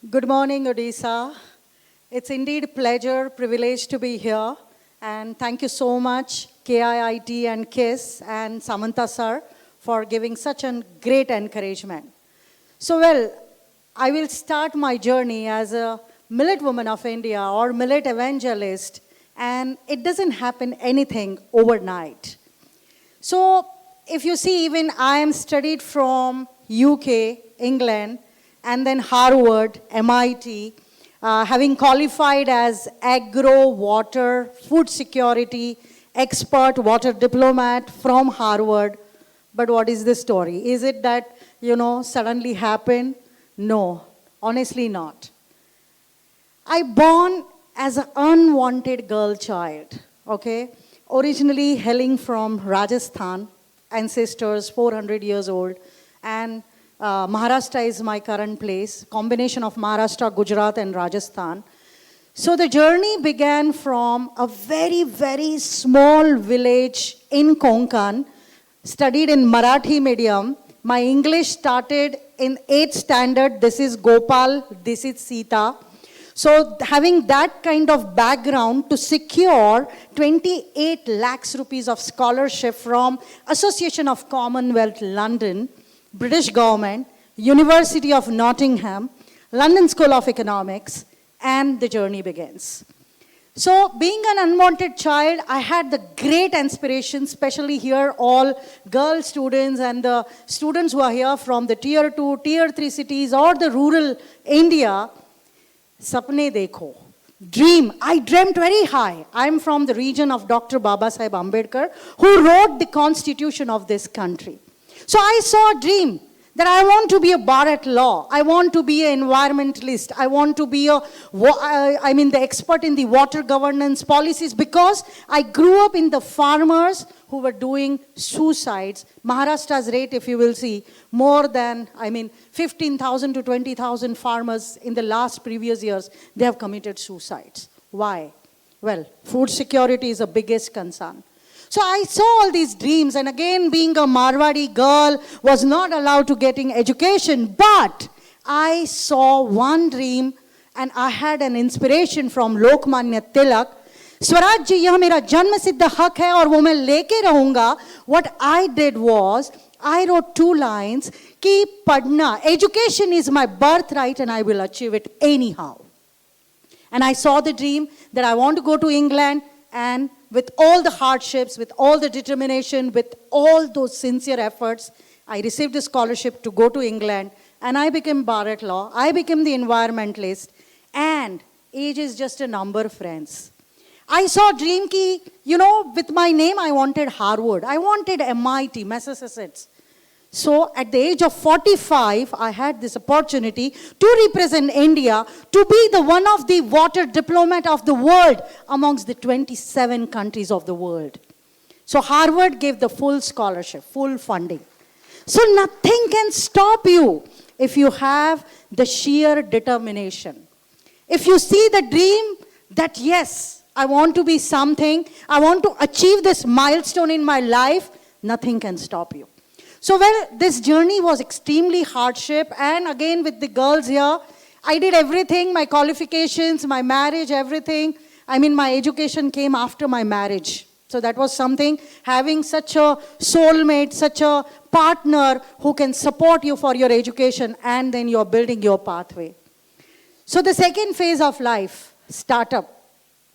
Good morning, Odisha. It's indeed a pleasure, privilege to be here. And thank you so much, KIIT and KISS and Samantha sir, for giving such a great encouragement. So, I will start my journey as a millet woman of India or millet evangelist, and it doesn't happen anything overnight. So, if you see, even I am studied from UK, England, and then Harvard, MIT, having qualified as agro, water, food security, expert, water diplomat from Harvard. But what is the story? Is it that, suddenly happened? No, honestly not. I born as an unwanted girl child, okay? Originally hailing from Rajasthan, ancestors 400 years old, and Maharashtra is my current place, combination of Maharashtra, Gujarat, and Rajasthan. So the journey began from a very, very small village in Konkan, studied in Marathi medium. My English started in 8th standard. This is Gopal, this is Sita. So having that kind of background to secure 28 lakhs rupees of scholarship from Association of Commonwealth London, British government, University of Nottingham, London School of Economics, and the journey begins. So being an unwanted child, I had the great inspiration, especially here, all girl students and the students who are here from the tier 2, tier 3 cities or the rural India. Sapne dekho. Dream. I dreamt very high. I'm from the region of Dr. Babasaheb Ambedkar, who wrote the constitution of this country. So I saw a dream that I want to be a bar at law. I want to be an environmentalist. I want to be the expert in the water governance policies, because I grew up in the farmers who were doing suicides. Maharashtra's rate, if you will see, more than, 15,000 to 20,000 farmers in the last previous years, they have committed suicides. Why? Well, food security is the biggest concern. So I saw all these dreams, and again, being a Marwadi girl, was not allowed to getting education, but I saw one dream, and I had an inspiration from Lokmanya Tilak. Swaraj ji यह मेरा जन्म सिद्ध हक है और वो मैं लेके रहूंगा. What I did was, I wrote 2 lines कि पढ़ना, education is my birthright and I will achieve it anyhow. And I saw the dream that I want to go to England, and with all the hardships, with all the determination, with all those sincere efforts, I received a scholarship to go to England, and I became bar at law. I became the environmentalist, and age is just a number, friends. I saw a dream ki, with my name, I wanted Harvard. I wanted MIT, Massachusetts. So at the age of 45, I had this opportunity to represent India, to be the one of the water diplomat of the world amongst the 27 countries of the world. So Harvard gave the full scholarship, full funding. So nothing can stop you if you have the sheer determination. If you see the dream that, yes, I want to be something, I want to achieve this milestone in my life, nothing can stop you. So, this journey was extremely hardship, and again with the girls here, I did everything, my qualifications, my marriage, everything. My education came after my marriage. So that was something, having such a soulmate, such a partner who can support you for your education, and then you're building your pathway. So the second phase of life, startup,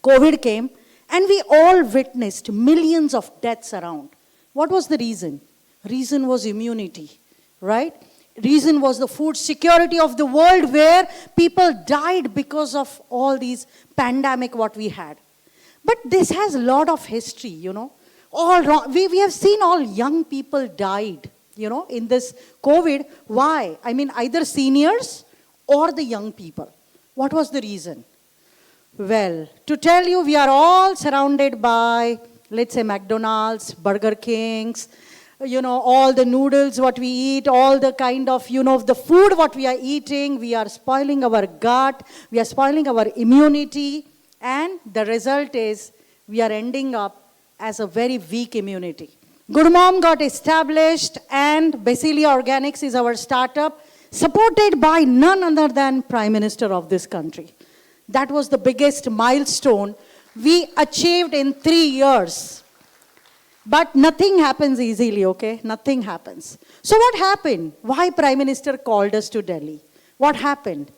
COVID came, and we all witnessed millions of deaths around. What was the reason? Reason was immunity, right? Reason was the food security of the world, where people died because of all these pandemic what we had. But this has a lot of history, All wrong. We have seen all young people died, in this COVID. Why? Either seniors or the young people. What was the reason? Well, to tell you, we are all surrounded by, let's say, McDonald's, Burger Kings, all the noodles what we eat, all the kind of, the food what we are eating, we are spoiling our gut, we are spoiling our immunity, and the result is we are ending up as a very weak immunity. Good Mom got established, and Basilia Organics is our startup. supported by none other than Prime Minister of this country. That was the biggest milestone we achieved in 3 years. But nothing happens easily, okay? Nothing happens. So what happened? Why Prime Minister called us to Delhi? What happened?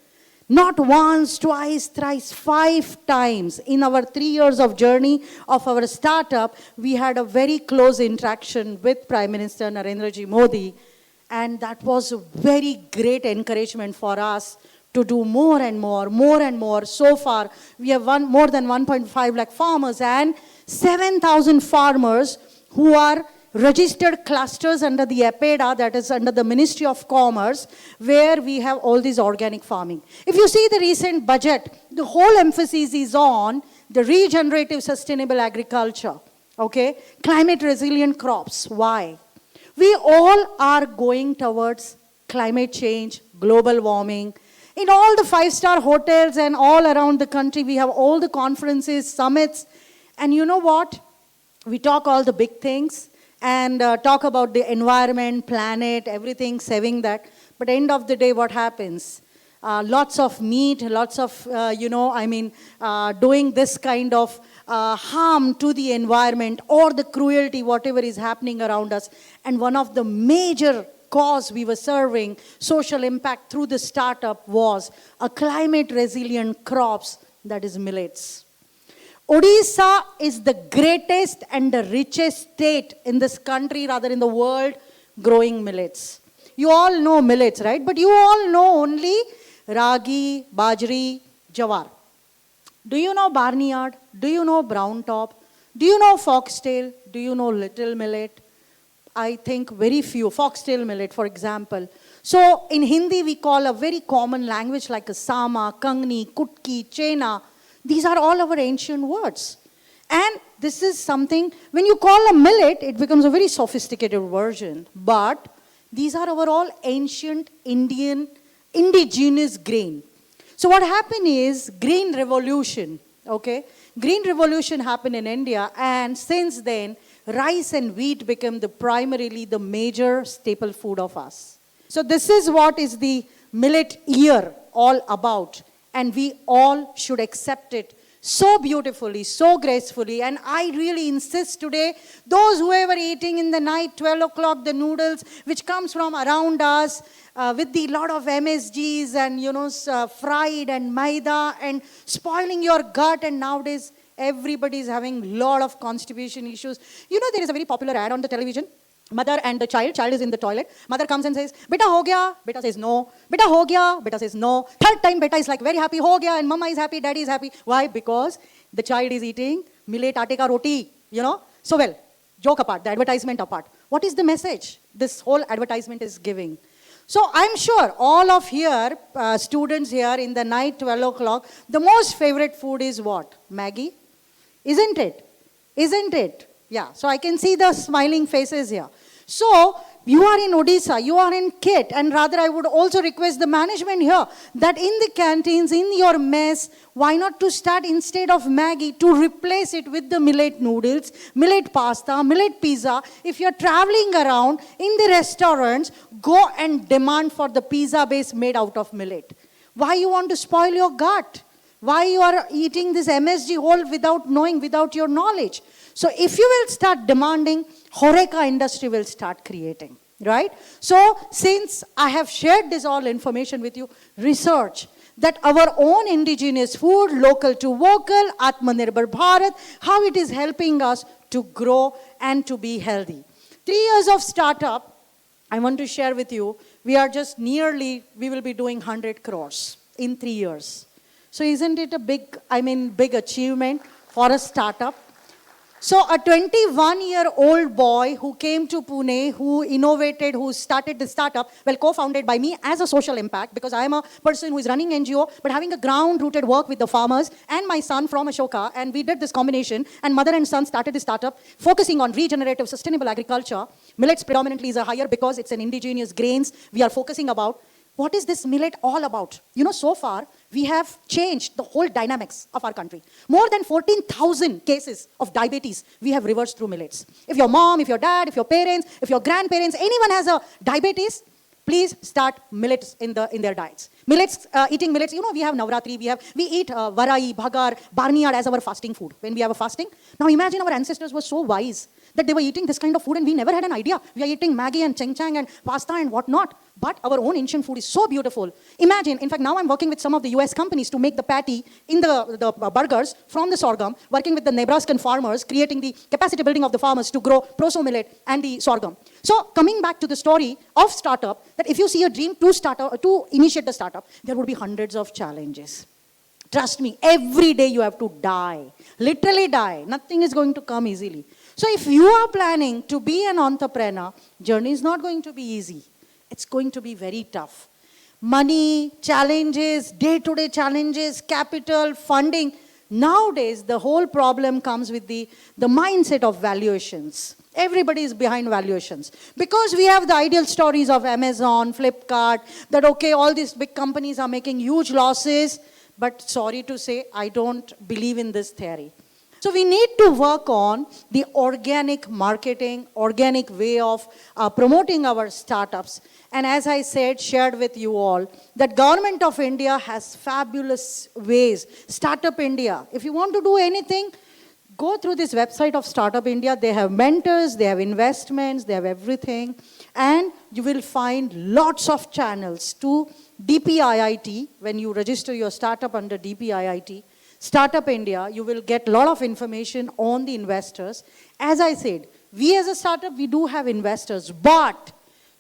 Not once, twice, thrice, 5 times in our 3 years of journey of our startup, we had a very close interaction with Prime Minister Narendra Ji Modi, and that was a very great encouragement for us to do more and more, more and more. So far, we have more than 1.5 lakh farmers and 7,000 farmers who are registered clusters under the APEDA, that is under the Ministry of Commerce, where we have all this organic farming. If you see the recent budget, the whole emphasis is on the regenerative sustainable agriculture, okay? Climate resilient crops. Why? We all are going towards climate change, global warming. In all the 5-star hotels and all around the country, we have all the conferences, summits, and you know what? We talk all the big things, and talk about the environment, planet, everything, saving that. But end of the day, what happens? Lots of meat, lots of, doing this kind of harm to the environment or the cruelty, whatever is happening around us. And one of the major cause we were serving, social impact through the startup, was a climate resilient crops, that is millets. Odisha is the greatest and the richest state in this country, rather in the world, growing millets. You all know millets, right? But you all know only ragi, bajri, jawar. Do you know barnyard? Do you know brown top? Do you know foxtail? Do you know little millet? I think very few. Foxtail millet, for example. So in Hindi, we call a very common language like a sama, kangni, kutki, chena. These are all our ancient words. And this is something, when you call a millet, it becomes a very sophisticated version. But these are our all ancient indigenous grain. So what happened is Green Revolution, okay? Green Revolution happened in India, and since then, rice and wheat became primarily the major staple food of us. So this is what is the millet year all about. And we all should accept it so beautifully, so gracefully. And I really insist today, those who were eating in the night, 12 o'clock, the noodles, which comes from around us, with the lot of MSGs and, fried and maida and spoiling your gut. And nowadays, everybody is having a lot of constipation issues. You know, there is a very popular ad on the television. Mother and the child is in the toilet. Mother comes and says, "Beta ho gaya?" Beta says, "No." "Beta ho gaya?" Beta says, "No." Third time, beta is like very happy, "Ho gaya," and mama is happy, daddy is happy. Why? Because the child is eating millet aate ka roti, So well, joke apart, the advertisement apart. What is the message this whole advertisement is giving? So I'm sure all of here, students here in the night, 12 o'clock, the most favorite food is what? Maggie? Isn't it? Isn't it? Yeah, so I can see the smiling faces here. So, you are in Odisha, you are in KIT, and rather I would also request the management here that in the canteens, in your mess, why not to start instead of Maggie to replace it with the millet noodles, millet pasta, millet pizza. If you're traveling around in the restaurants, go and demand for the pizza base made out of millet. Why you want to spoil your gut? Why you are eating this MSG whole without knowing, without your knowledge? So if you will start demanding, Horeca industry will start creating, right? So since I have shared this all information with you, research that our own indigenous food, local to vocal, Atmanirbhar Bharat, how it is helping us to grow and to be healthy. 3 years of startup, I want to share with you, we will be doing 100 crores in 3 years. So isn't it a big achievement for a startup? So a 21-year-old boy who came to Pune, who innovated, who started the startup, co-founded by me as a social impact, because I am a person who is running NGO, but having a ground-rooted work with the farmers, and my son from Ashoka, and we did this combination, and mother and son started the startup, focusing on regenerative, sustainable agriculture. Millets predominantly is a higher because it's an indigenous grains we are focusing about. What is this millet all about? So far, we have changed the whole dynamics of our country. More than 14,000 cases of diabetes we have reversed through millets. If your mom, if your dad, if your parents, if your grandparents, anyone has a diabetes, please start millets in their diets. Millets, eating millets, you know, we have Navratri, we eat Varai, Bhagar, Barniyad as our fasting food when we have a fasting. Now imagine our ancestors were so wise that they were eating this kind of food and we never had an idea. We are eating Maggi and Cheng Chang and pasta and whatnot. But our own ancient food is so beautiful. Imagine, in fact, now I'm working with some of the US companies to make the patty in the burgers from the sorghum, working with the Nebraskan farmers, creating the capacity building of the farmers to grow proso millet and the sorghum. So coming back to the story of startup, that if you see a dream to initiate the startup, there would be hundreds of challenges. Trust me, every day you have to die, literally die. Nothing is going to come easily. So if you are planning to be an entrepreneur, journey is not going to be easy. It's going to be very tough. Money, challenges, day-to-day challenges, capital, funding. Nowadays, the whole problem comes with the mindset of valuations. Everybody is behind valuations. Because we have the ideal stories of Amazon, Flipkart, that okay, all these big companies are making huge losses. But sorry to say, I don't believe in this theory. So we need to work on the organic marketing, organic way of promoting our startups. And as I said, shared with you all, that Government of India has fabulous ways. Startup India, if you want to do anything, go through this website of Startup India. They have mentors, they have investments, they have everything. And you will find lots of channels to DPIIT. When you register your startup under DPIIT, Startup India, you will get a lot of information on the investors. As I said, we as a startup, we do have investors, but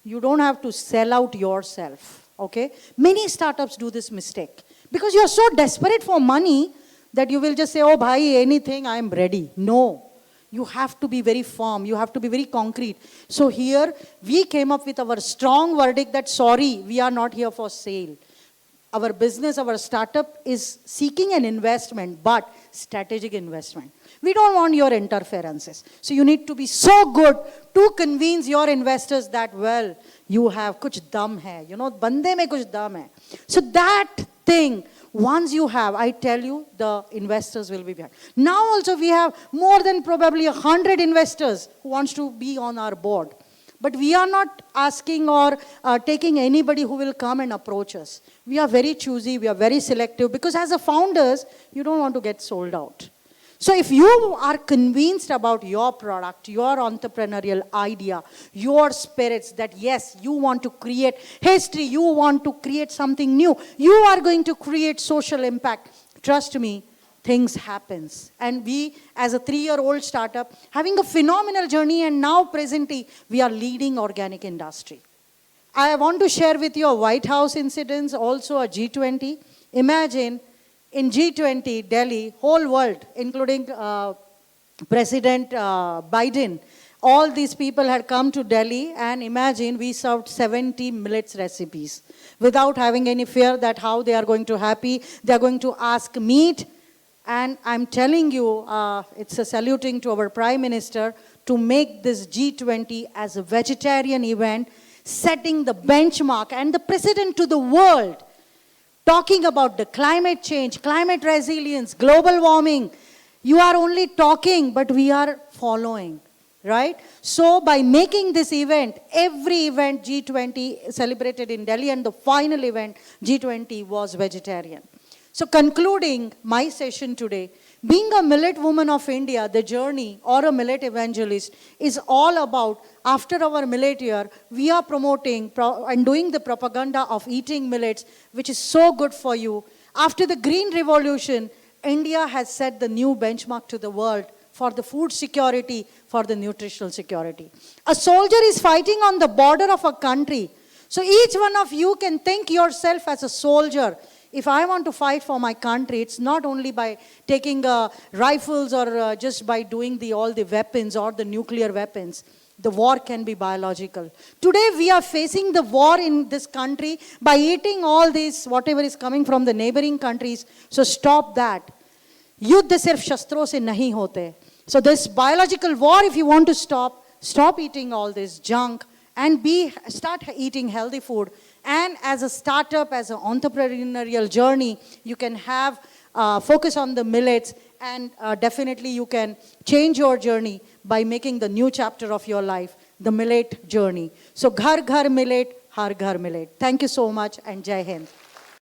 you don't have to sell out yourself, okay? Many startups do this mistake because you're so desperate for money that you will just say, oh, bhai, anything, I'm ready. No, you have to be very firm. You have to be very concrete. So here, we came up with our strong verdict that, sorry, we are not here for sale. Our business, our startup is seeking an investment, but strategic investment. We don't want your interferences. So you need to be so good to convince your investors that, well, you have kuch dum hai. You know, bande mein kuch dum hai. So that thing, once you have, I tell you, the investors will be behind. Now also we have more than probably 100 investors who wants to be on our board. But we are not asking or taking anybody who will come and approach us. We are very choosy, we are very selective, because as a founders, you don't want to get sold out. So if you are convinced about your product, your entrepreneurial idea, your spirits, that yes, you want to create history, you want to create something new, you are going to create social impact, trust me, things happens. And we, as a 3-year-old startup, having a phenomenal journey, and now presently, we are leading organic industry. I want to share with you a White House incident, also a G20. Imagine, in G20, Delhi, whole world, including President Biden, all these people had come to Delhi, and imagine we served 70 millets recipes without having any fear that how they are going to happy. They are going to ask meat. And I'm telling you, it's a saluting to our Prime Minister to make this G20 as a vegetarian event, setting the benchmark and the precedent to the world, talking about the climate change, climate resilience, global warming. You are only talking, but we are following, right? So by making this event, every event G20 celebrated in Delhi, and the final event, G20, was vegetarian. So concluding my session today, being a millet woman of India, the journey, or a millet evangelist, is all about, after our millet year, we are promoting and doing the propaganda of eating millets, which is so good for you. After the Green Revolution, India has set the new benchmark to the world for the food security, for the nutritional security. A soldier is fighting on the border of a country. So each one of you can think yourself as a soldier. If I want to fight for my country, it's not only by taking rifles or just by doing all the weapons or the nuclear weapons. The war can be biological. Today we are facing the war in this country by eating all this, whatever is coming from the neighboring countries. So stop that. Yuddha sirf shastro se nahi hote. So this biological war, if you want to stop eating all this junk and start eating healthy food. And as a startup, as an entrepreneurial journey, you can have focus on the millets, and definitely you can change your journey by making the new chapter of your life, the millet journey. So, ghar ghar millet, Har Ghar Millet. Thank you so much and Jai Hind.